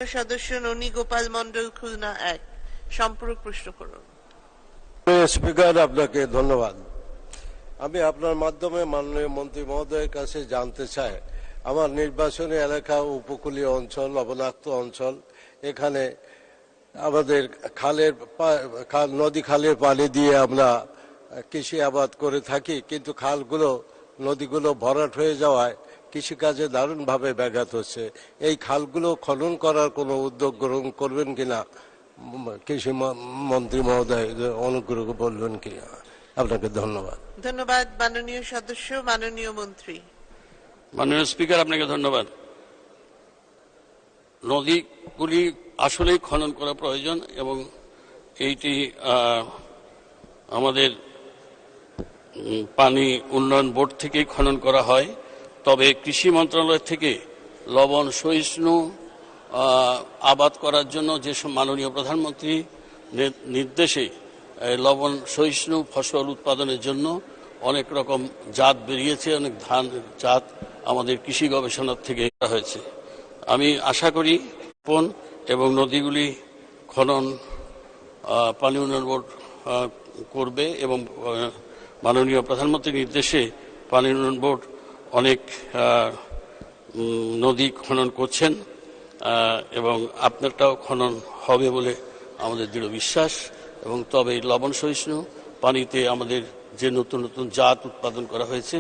সদস্য ননী গোপাল মন্ডল, খুলনা 1। সম্পূরক প্রশ্ন করুন। স্পিকার, আপনাকে ধন্যবাদ। আমি আপনার মাধ্যমে মাননীয় মন্ত্রী মহোদয়ের কাছে জানতে চাই, আমার নির্বাচনী এলাকা উপকূলীয় অঞ্চল, লবণাক্ত অঞ্চল। এখানে আমাদের নদী খালের পানি দিয়ে আমরা কৃষি আবাদ করে থাকি, কিন্তু নদীগুলো ভরাট হয়ে যাওয়ায় কৃষিকাজে দারুণভাবে ব্যাঘাত হচ্ছে। এই খালগুলো খনন করার কোনো উদ্যোগ গ্রহণ করবেন কিনা কৃষি মন্ত্রী মহোদয় অনুগ্রহ বলবেন কিনা? আপনাকে ধন্যবাদ। ধন্যবাদ। মাননীয় সদস্য, মাননীয় মন্ত্রী। মাননীয় স্পিকার, আপনাকে ধন্যবাদ। নদীগুলি আসলেই খনন করা প্রয়োজন এবং এইটি আমাদের পানি উন্নয়ন বোর্ড থেকেই খনন করা হয়। তবে কৃষি মন্ত্রণালয় থেকে লবণ সহিষ্ণু আবাদ করার জন্য যেসব মাননীয় প্রধানমন্ত্রী নির্দেশে লবণ সহিষ্ণু ফসল উৎপাদনের জন্য অনেক রকম জাত বেরিয়েছে, অনেক ধান জাত আমাদের কৃষি গবেষণা থেকে করা হয়েছে। আমি আশা করি এবং নদীগুলি খনন পানি উন্নয়ন বোর্ড করবে এবং মাননীয় প্রধানমন্ত্রীর নির্দেশে পানি উন্নয়ন বোর্ড অনেক নদী খনন করছেন এবং আপনারটাও খনন হবে বলে আমাদের দৃঢ় বিশ্বাস। এবং তবে লবণ সহিষ্ণু পানিতে আমাদের যে নতুন নতুন জাত উৎপাদন করা হয়েছে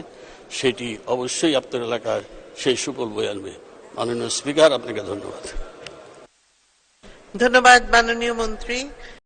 সেটি অবশ্যই আপনার এলাকার সেই সুফল বয়ে আনবে। মাননীয় স্পিকার, আপনাকে ধন্যবাদ। ধন্যবাদ মাননীয় মন্ত্রী।